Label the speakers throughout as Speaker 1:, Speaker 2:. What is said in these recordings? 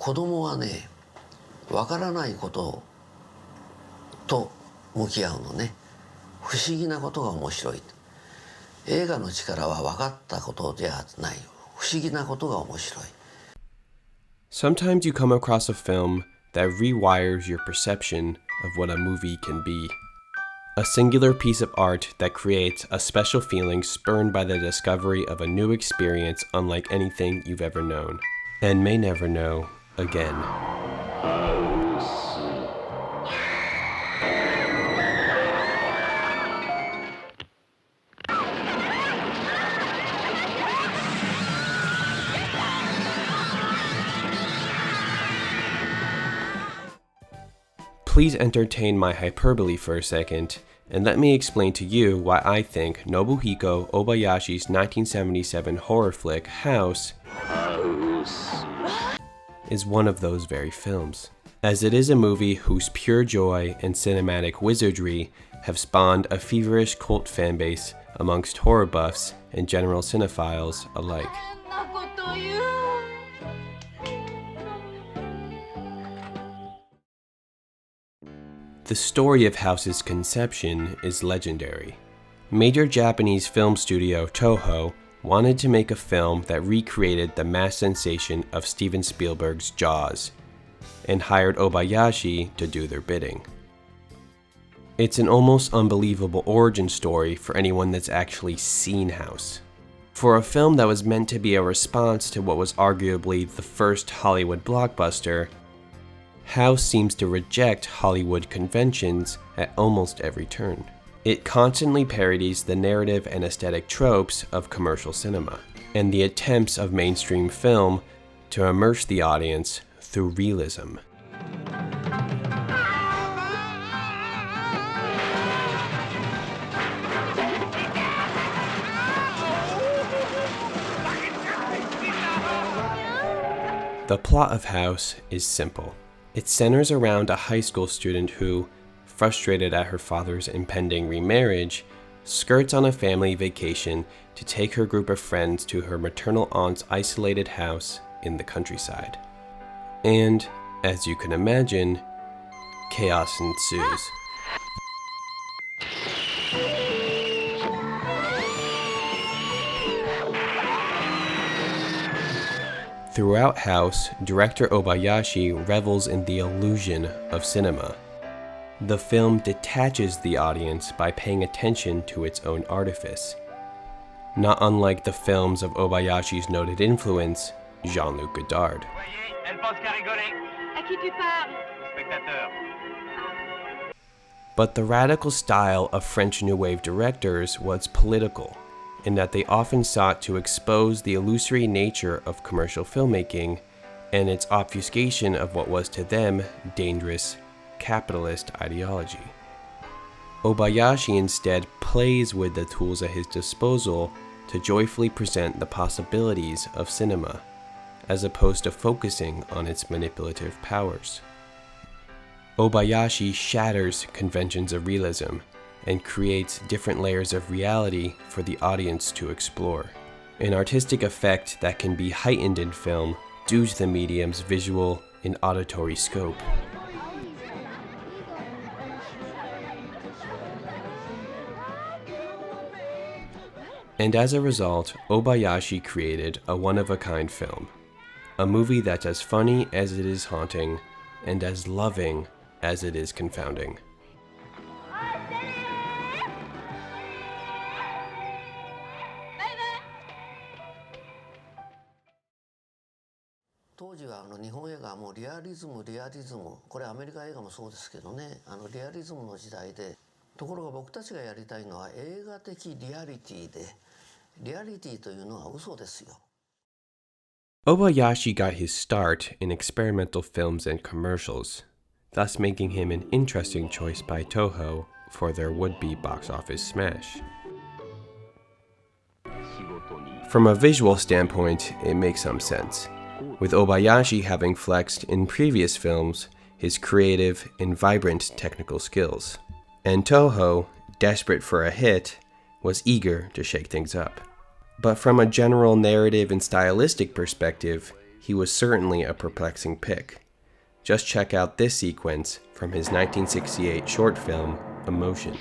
Speaker 1: 子供はね、わからないことと向き合うのね。不思議なことが面白い。映画の力は分かったことではない。不思議なことが面白い。
Speaker 2: Sometimes you come across a film that rewires your perception of what a movie can be. A singular piece of art that creates a special feeling spurred by the discovery of a new experience unlike anything you've ever known, and may never know again. Please entertain my hyperbole for a second, and let me explain to you why I think Nobuhiko Obayashi's 1977 horror flick, Hausu, is one of those very films, as it is a movie whose pure joy and cinematic wizardry have spawned a feverish cult fanbase amongst horror buffs and general cinephiles alike. The story of Hausu's conception is legendary. Major Japanese film studio Toho wanted to make a film that recreated the mass sensation of Steven Spielberg's Jaws, and hired Obayashi to do their bidding. It's an almost unbelievable origin story for anyone that's actually seen Hausu. For a film that was meant to be a response to what was arguably the first Hollywood blockbuster, Hausu seems to reject Hollywood conventions at almost every turn. It constantly parodies the narrative and aesthetic tropes of commercial cinema, and the attempts of mainstream film to immerse the audience through realism. The plot of Hausu is simple. It centers around a high school student who, frustrated at her father's impending remarriage, skirts on a family vacation to take her group of friends to her maternal aunt's isolated house in the countryside. And, as you can imagine, chaos ensues. Throughout Hausu, director Obayashi revels in the illusion of cinema. The film detaches the audience by paying attention to its own artifice, not unlike the films of Obayashi's noted influence, Jean-Luc Godard. But the radical style of French New Wave directors was political, in that they often sought to expose the illusory nature of commercial filmmaking and its obfuscation of what was to them dangerous capitalist ideology. Obayashi instead plays with the tools at his disposal to joyfully present the possibilities of cinema, as opposed to focusing on its manipulative powers. Obayashi shatters conventions of realism and creates different layers of reality for the audience to explore, an artistic effect that can be heightened in film due to the medium's visual and auditory scope. And as a result, Obayashi created a one-of-a-kind film, a movie that's as funny as it is haunting, and as loving as it is confounding.
Speaker 1: 当時は日本映画はもうリアリズム、これアメリカ映画もそうですけどね、リアリズムの時代で、ところが僕たちがやりたいのは映画的リアリティで、リアリティというのは嘘ですよ。
Speaker 2: Obayashi got his start in experimental films and commercials, thus making him an interesting choice by Toho for their would-be box office smash. From a visual standpoint, it makes some sense, with Obayashi having flexed in previous films his creative and vibrant technical skills. And Toho, desperate for a hit, was eager to shake things up. But from a general narrative and stylistic perspective, he was certainly a perplexing pick. Just check out this sequence from his 1968 short film, Emotion.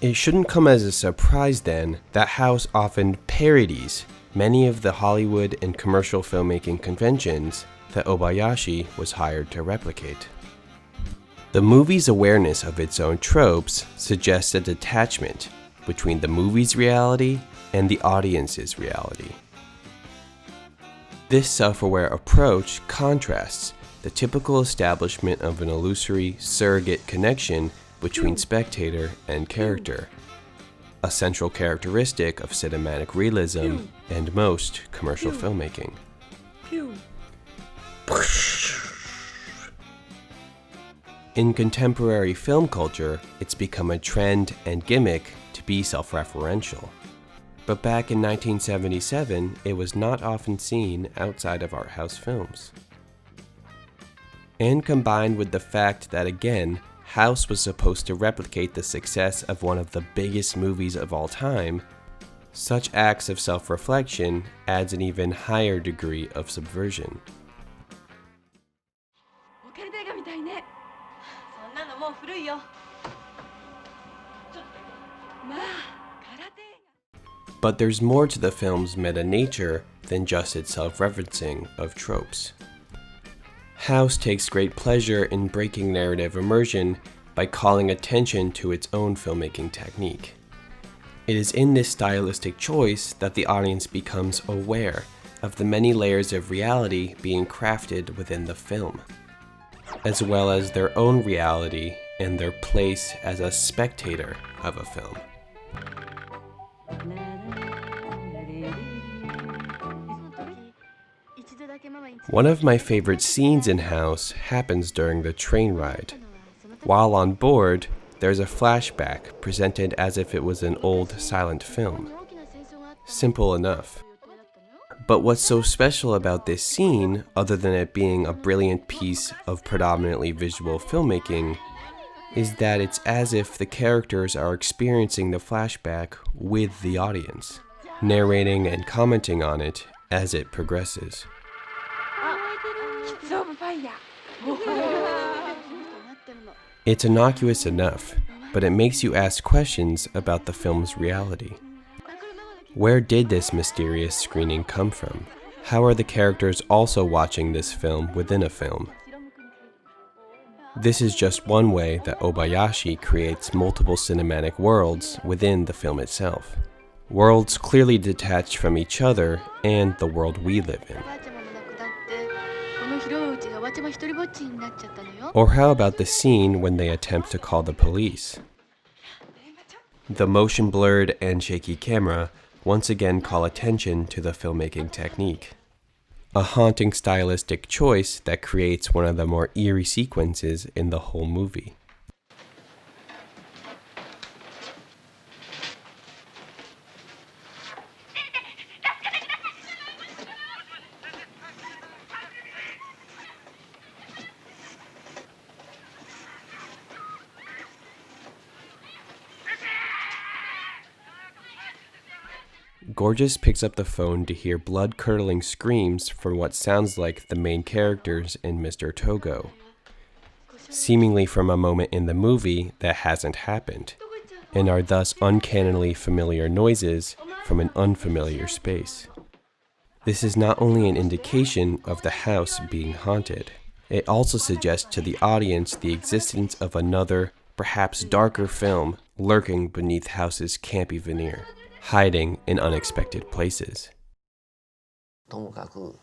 Speaker 2: It shouldn't come as a surprise then that House often parodies many of the Hollywood and commercial filmmaking conventions that Obayashi was hired to replicate. The movie's awareness of its own tropes suggests a detachment between the movie's reality and the audience's reality. This self-aware approach contrasts the typical establishment of an illusory surrogate connection between spectator and character, a central characteristic of cinematic realism and most commercial filmmaking. In contemporary film culture, it's become a trend and gimmick to be self-referential. But back in 1977, it was not often seen outside of art house films. And combined with the fact that, again, House was supposed to replicate the success of one of the biggest movies of all time, such acts of self-reflection adds an even higher degree of subversion. But there's more to the film's meta nature than just its self-referencing of tropes. House takes great pleasure in breaking narrative immersion by calling attention to its own filmmaking technique. It is in this stylistic choice that the audience becomes aware of the many layers of reality being crafted within the film, as well as their own reality and their place as a spectator of a film. One of my favorite scenes in House happens during the train ride. While on board, there's a flashback presented as if it was an old silent film. Simple enough. But what's so special about this scene, other than it being a brilliant piece of predominantly visual filmmaking, is that it's as if the characters are experiencing the flashback with the audience, narrating and commenting on it as it progresses. It's innocuous enough, but it makes you ask questions about the film's reality. Where did this mysterious screening come from? How are the characters also watching this film within a film? This is just one way that Obayashi creates multiple cinematic worlds within the film itself. Worlds clearly detached from each other and the world we live in. Or how about the scene when they attempt to call the police? The motion blurred and shaky camera once again call attention to the filmmaking technique. A haunting stylistic choice that creates one of the more eerie sequences in the whole movie. Gorgeous picks up the phone to hear blood-curdling screams from what sounds like the main characters in Mr. Togo, seemingly from a moment in the movie that hasn't happened, and are thus uncannily familiar noises from an unfamiliar space. This is not only an indication of the house being haunted, it also suggests to the audience the existence of another, perhaps darker film lurking beneath House's campy veneer, hiding in unexpected places.
Speaker 1: ともかく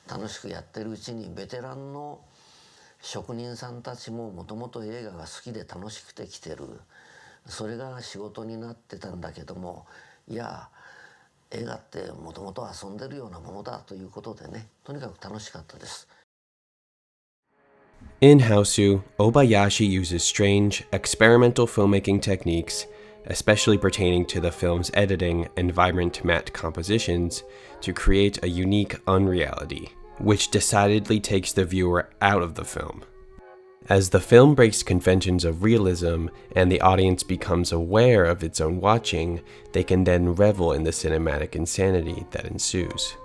Speaker 1: 楽しくやってるうちにベテランの職人さんたちももともと映画が好きで楽しくて来てる。それが仕事になってたんだけども、いや映画ってもともと遊んでるようなものだということでね、とにかく楽しかったです。
Speaker 2: In Hausu, Obayashi uses strange, experimental filmmaking techniques, especially pertaining to the film's editing and vibrant matte compositions, to create a unique unreality, which decidedly takes the viewer out of the film. As the film breaks conventions of realism and the audience becomes aware of its own watching, they can then revel in the cinematic insanity that ensues.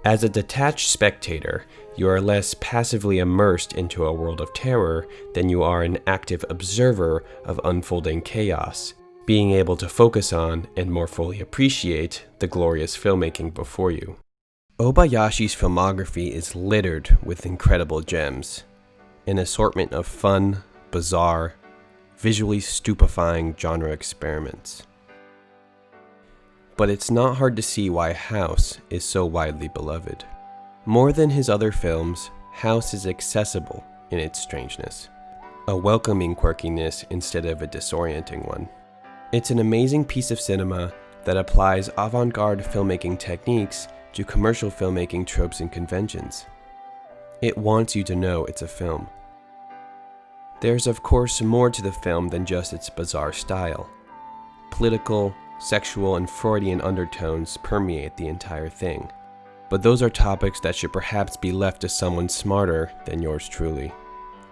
Speaker 2: As a detached spectator, you are less passively immersed into a world of terror than you are an active observer of unfolding chaos, being able to focus on and more fully appreciate the glorious filmmaking before you. Obayashi's filmography is littered with incredible gems, an assortment of fun, bizarre, visually stupefying genre experiments. But it's not hard to see why House is so widely beloved. More than his other films, House is accessible in its strangeness, a welcoming quirkiness instead of a disorienting one. It's an amazing piece of cinema that applies avant-garde filmmaking techniques to commercial filmmaking tropes and conventions. It wants you to know it's a film. There's of course more to the film than just its bizarre style. Political, sexual, and Freudian undertones permeate the entire thing. But those are topics that should perhaps be left to someone smarter than yours truly.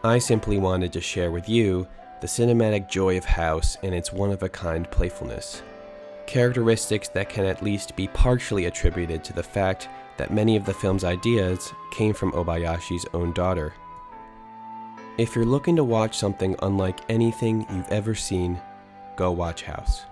Speaker 2: I simply wanted to share with you the cinematic joy of House and its one-of-a-kind playfulness. Characteristics that can at least be partially attributed to the fact that many of the film's ideas came from Obayashi's own daughter. If you're looking to watch something unlike anything you've ever seen, go watch House.